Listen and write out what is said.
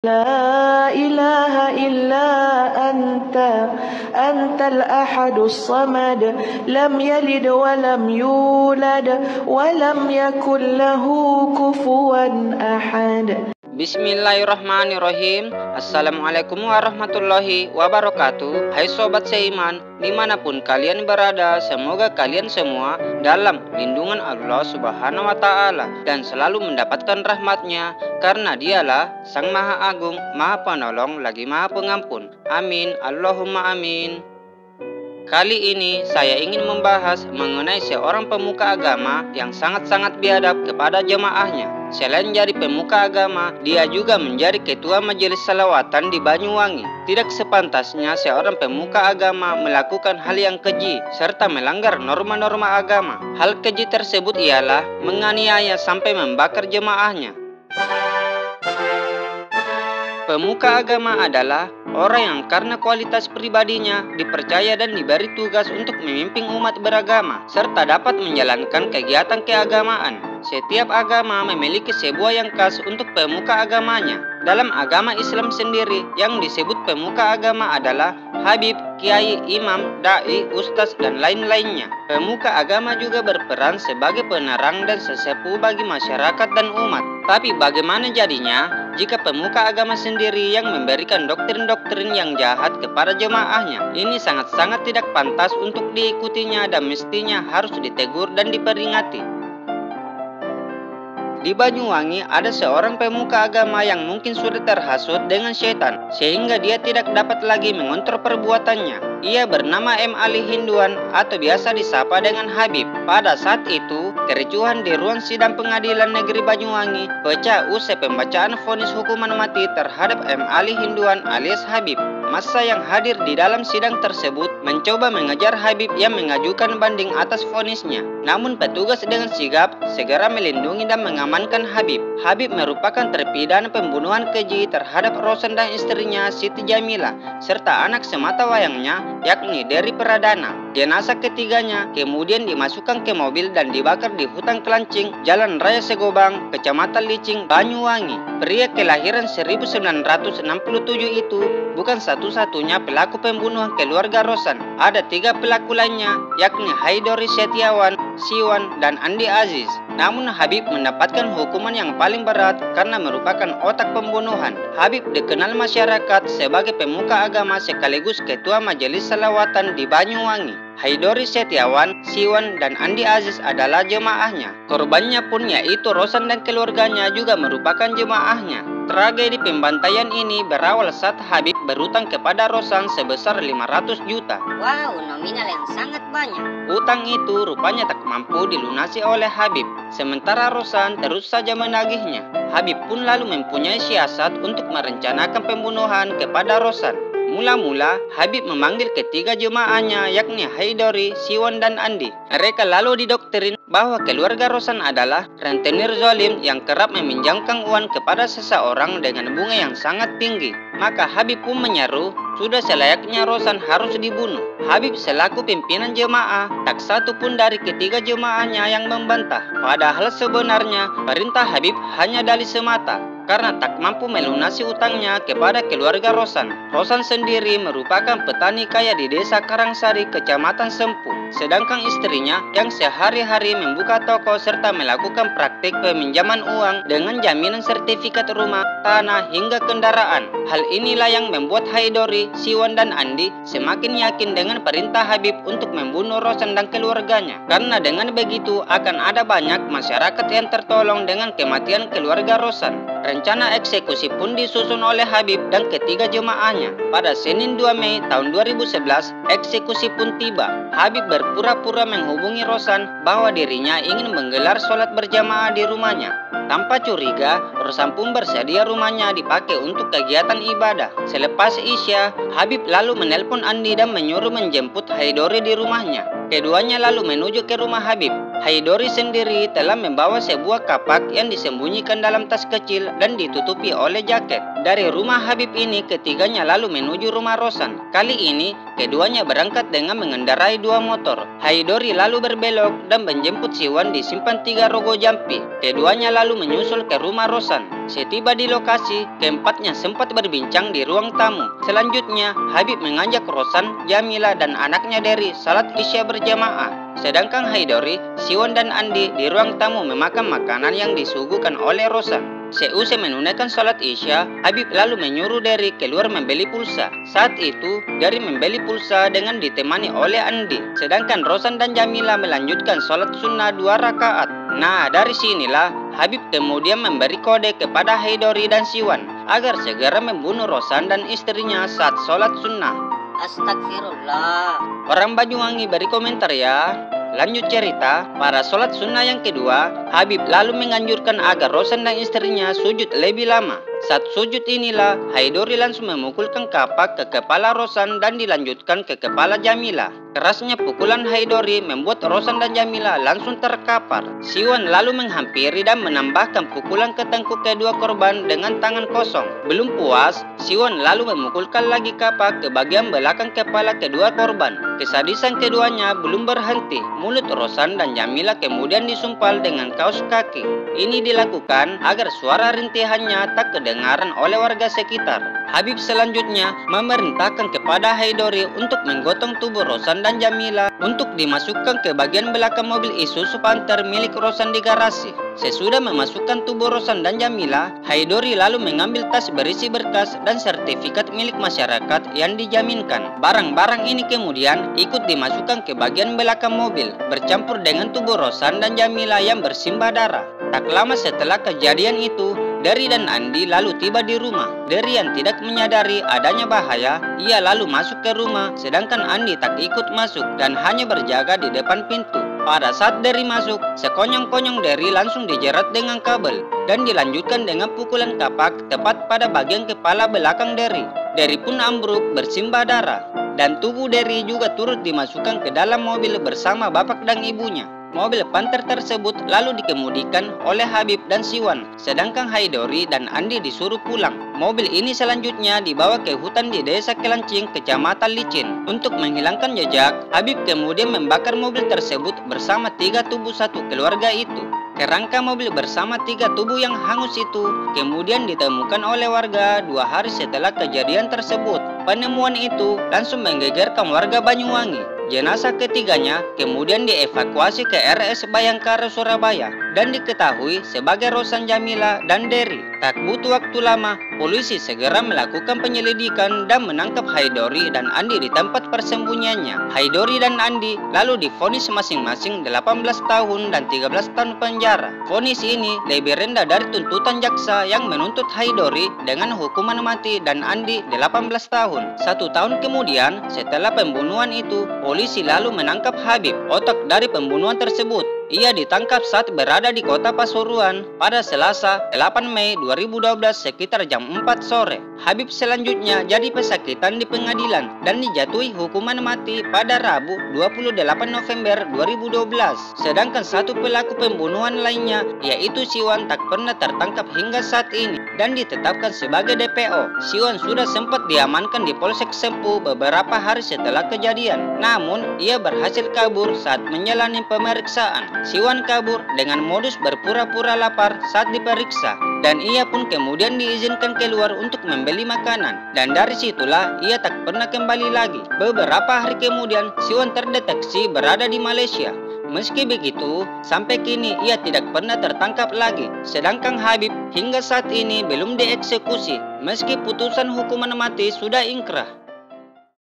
لا إله إلا أنت أنت الأحد الصمد لم يلد ولم يولد ولم يكن له كفوا أحد. Bismillahirrahmanirrahim. Assalamualaikum warahmatullahi wabarakatuh. Hai sobat seiman, dimanapun kalian berada, semoga kalian semua dalam lindungan Allah Subhanahu wa Ta'ala dan selalu mendapatkan rahmatnya, karena Dialah Sang Maha Agung, Maha Penolong, lagi Maha Pengampun. Amin, Allahumma amin. Kali ini saya ingin membahas mengenai seorang pemuka agama yang sangat-sangat biadab kepada jemaahnya. Selain jadi pemuka agama, dia juga menjadi ketua majelis salawatan di Banyuwangi. Tidak sepantasnya seorang pemuka agama melakukan hal yang keji serta melanggar norma-norma agama. Hal keji tersebut ialah menganiaya sampai membakar jemaahnya. Pemuka agama adalah orang yang karena kualitas pribadinya dipercaya dan diberi tugas untuk memimpin umat beragama serta dapat menjalankan kegiatan keagamaan. Setiap agama memiliki sebuah yang khas untuk pemuka agamanya. Dalam agama Islam sendiri, yang disebut pemuka agama adalah habib, kiai, imam, dai, ustaz, dan lain-lainnya. Pemuka agama juga berperan sebagai penerang dan sesepuh bagi masyarakat dan umat. Tapi bagaimana jadinya jika pemuka agama sendiri yang memberikan doktrin-doktrin yang jahat kepada jemaahnya? Ini sangat-sangat tidak pantas untuk diikutinya dan mestinya harus ditegur dan diperingati. Di Banyuwangi ada seorang pemuka agama yang mungkin sudah terhasut dengan setan, sehingga dia tidak dapat lagi mengontrol perbuatannya. Ia bernama M. Ali Hinduan atau biasa disapa dengan Habib. Pada saat itu, kericuhan di ruang sidang pengadilan negeri Banyuwangi pecah usai pembacaan vonis hukuman mati terhadap M. Ali Hinduan alias Habib. Massa yang hadir di dalam sidang tersebut mencoba mengejar Habib yang mengajukan banding atas vonisnya. Namun petugas dengan sigap segera melindungi dan mengamankan Habib. Habib merupakan terpidana pembunuhan keji terhadap Rosan dan istrinya Siti Jamila serta anak semata wayangnya yakni Dery Pradana. Jenazah ketiganya kemudian dimasukkan ke mobil dan dibakar di hutan Kelancing, Jalan Raya Segobang, Kecamatan Licing, Banyuwangi. Pria kelahiran 1967 itu bukan satu-satunya pelaku pembunuhan keluarga Rosan. Ada 3 pelaku lainnya, yakni Haidori Setiawan, Siwan, dan Andi Aziz. Namun Habib mendapatkan hukuman yang paling berat karena merupakan otak pembunuhan. Habib dikenal masyarakat sebagai pemuka agama sekaligus ketua majelis salawatan di Banyuwangi. Haidori Setiawan, Siwan, dan Andi Aziz adalah jemaahnya. Korbannya pun yaitu Rosan dan keluarganya juga merupakan jemaahnya. Tragedi pembantaian ini berawal saat Habib berutang kepada Rosan sebesar 500 juta. Wow, nominal yang sangat banyak. Utang itu rupanya tak mampu dilunasi oleh Habib, sementara Rosan terus saja menagihnya. Habib pun lalu mempunyai siasat untuk merencanakan pembunuhan kepada Rosan. Mula-mula, Habib memanggil ketiga jemaahnya yakni Haidori, Siwan, dan Andi. Mereka lalu didoktrin bahwa keluarga Rosan adalah rentenir zalim yang kerap meminjamkan uang kepada seseorang dengan bunga yang sangat tinggi. Maka Habib pun menyeru, sudah selayaknya Rosan harus dibunuh. Habib selaku pimpinan jemaah, tak satu pun dari ketiga jemaahnya yang membantah. Padahal sebenarnya perintah Habib hanya dalih semata, karena tak mampu melunasi utangnya kepada keluarga Rosan. Rosan sendiri merupakan petani kaya di desa Karangsari, Kecamatan Sempu. Sedangkan istrinya yang sehari-hari membuka toko serta melakukan praktik peminjaman uang dengan jaminan sertifikat rumah, tanah, hingga kendaraan. Hal inilah yang membuat Haidori, Siwan, dan Andi semakin yakin dengan perintah Habib untuk membunuh Rosan dan keluarganya. Karena dengan begitu akan ada banyak masyarakat yang tertolong dengan kematian keluarga Rosan. Rencana eksekusi pun disusun oleh Habib dan ketiga jemaahnya. Pada Senin 2 Mei tahun 2011, eksekusi pun tiba. Habib berpura-pura menghubungi Rosan bahwa dirinya ingin menggelar sholat berjamaah di rumahnya. Tanpa curiga, Rosan pun bersedia rumahnya dipakai untuk kegiatan ibadah. Selepas Isya, Habib lalu menelpon Andi dan menyuruh menjemput Haidori di rumahnya. Keduanya lalu menuju ke rumah Habib. Haidori sendiri telah membawa sebuah kapak yang disembunyikan dalam tas kecil dan ditutupi oleh jaket. Dari rumah Habib ini ketiganya lalu menuju rumah Rosan. Kali ini keduanya berangkat dengan mengendarai 2 motor. Haidori lalu berbelok dan menjemput Siwan di Simpang 3 Rogo Jampi. Keduanya lalu menyusul ke rumah Rosan. Setiba di lokasi, keempatnya sempat berbincang di ruang tamu. Selanjutnya, Habib mengajak Rosan, Jamila, dan anaknya Dery salat Isya berjamaah. Sedangkan Haidori, Siwan, dan Andi di ruang tamu memakan makanan yang disuguhkan oleh Rosan. Seusai menunaikan salat Isya, Habib lalu menyuruh Dery keluar membeli pulsa. Saat itu, Dery membeli pulsa dengan ditemani oleh Andi. Sedangkan Rosan dan Jamila melanjutkan salat sunnah 2 rakaat. Nah, dari sinilah Habib kemudian memberi kode kepada Haidori dan Siwan agar segera membunuh Rosan dan istrinya saat salat sunnah. Astagfirullah. Orang Banyuwangi beri komentar ya. Lanjut cerita, pada sholat sunnah yang kedua, Habib lalu menganjurkan agar Rosan dan istrinya sujud lebih lama. Saat sujud inilah, Haidori langsung memukulkan kapak ke kepala Rosan dan dilanjutkan ke kepala Jamila. Kerasnya pukulan Haidori membuat Rosan dan Jamila langsung terkapar. Siwan lalu menghampiri dan menambahkan pukulan ke tengkuk kedua korban dengan tangan kosong. Belum puas, Siwan lalu memukulkan lagi kapak ke bagian belakang kepala kedua korban. Kesadisan keduanya belum berhenti. Mulut Rosan dan Jamila kemudian disumpal dengan kaos kaki. Ini dilakukan agar suara rintihannya tak kedengaran oleh warga sekitar. Habib selanjutnya memerintahkan kepada Haidori untuk menggotong tubuh Rosan dan Jamila untuk dimasukkan ke bagian belakang mobil Isuzu Panther milik Rosan di garasi. Sesudah memasukkan tubuh Rosan dan Jamila, Haidori lalu mengambil tas berisi berkas dan sertifikat milik masyarakat yang dijaminkan. Barang-barang ini kemudian ikut dimasukkan ke bagian belakang mobil, bercampur dengan tubuh Rosan dan Jamila yang bersimbah darah. Tak lama setelah kejadian itu, Dery dan Andi lalu tiba di rumah. Dery yang tidak menyadari adanya bahaya, ia lalu masuk ke rumah, sedangkan Andi tak ikut masuk dan hanya berjaga di depan pintu. Pada saat Dery masuk, sekonyong-konyong Dery langsung dijerat dengan kabel dan dilanjutkan dengan pukulan kapak tepat pada bagian kepala belakang Dery. Dery pun ambruk bersimbah darah dan tubuh Dery juga turut dimasukkan ke dalam mobil bersama bapak dan ibunya. Mobil Panther tersebut lalu dikemudikan oleh Habib dan Siwan, sedangkan Haidori dan Andi disuruh pulang. Mobil ini selanjutnya dibawa ke hutan di Desa Kelancing, Kecamatan Licin. Untuk menghilangkan jejak, Habib kemudian membakar mobil tersebut bersama 3 tubuh satu keluarga itu. Kerangka mobil bersama 3 tubuh yang hangus itu kemudian ditemukan oleh warga 2 hari setelah kejadian tersebut. Penemuan itu langsung menggegerkan warga Banyuwangi. Jenazah ketiganya kemudian dievakuasi ke RS Bayangkara Surabaya dan diketahui sebagai Rosan, Jamila, dan Dery. Tak butuh waktu lama, polisi segera melakukan penyelidikan dan menangkap Haidori dan Andi di tempat persembunyiannya. Haidori dan Andi lalu divonis masing-masing 18 tahun dan 13 tahun penjara. Vonis ini lebih rendah dari tuntutan jaksa yang menuntut Haidori dengan hukuman mati dan Andi 18 tahun. 1 tahun kemudian, setelah pembunuhan itu, polisi lalu menangkap Habib, otak dari pembunuhan tersebut. Ia ditangkap saat berada di kota Pasuruan pada Selasa 8 Mei 2012 sekitar jam 4 sore. Habib selanjutnya jadi pesakitan di pengadilan dan dijatuhi hukuman mati pada Rabu 28 November 2012. Sedangkan satu pelaku pembunuhan lainnya yaitu Siwan tak pernah tertangkap hingga saat ini dan ditetapkan sebagai DPO. Siwan sudah sempat diamankan di Polsek Sempu beberapa hari setelah kejadian. Namun ia berhasil kabur saat menjalani pemeriksaan. Siwan kabur dengan modus berpura-pura lapar saat diperiksa dan ia pun kemudian diizinkan keluar untuk membeli makanan dan dari situlah ia tak pernah kembali lagi. Beberapa hari kemudian Siwan terdeteksi berada di Malaysia. Meski begitu, sampai kini ia tidak pernah tertangkap lagi. Sedangkan Habib hingga saat ini belum dieksekusi meski putusan hukuman mati sudah ingkrah.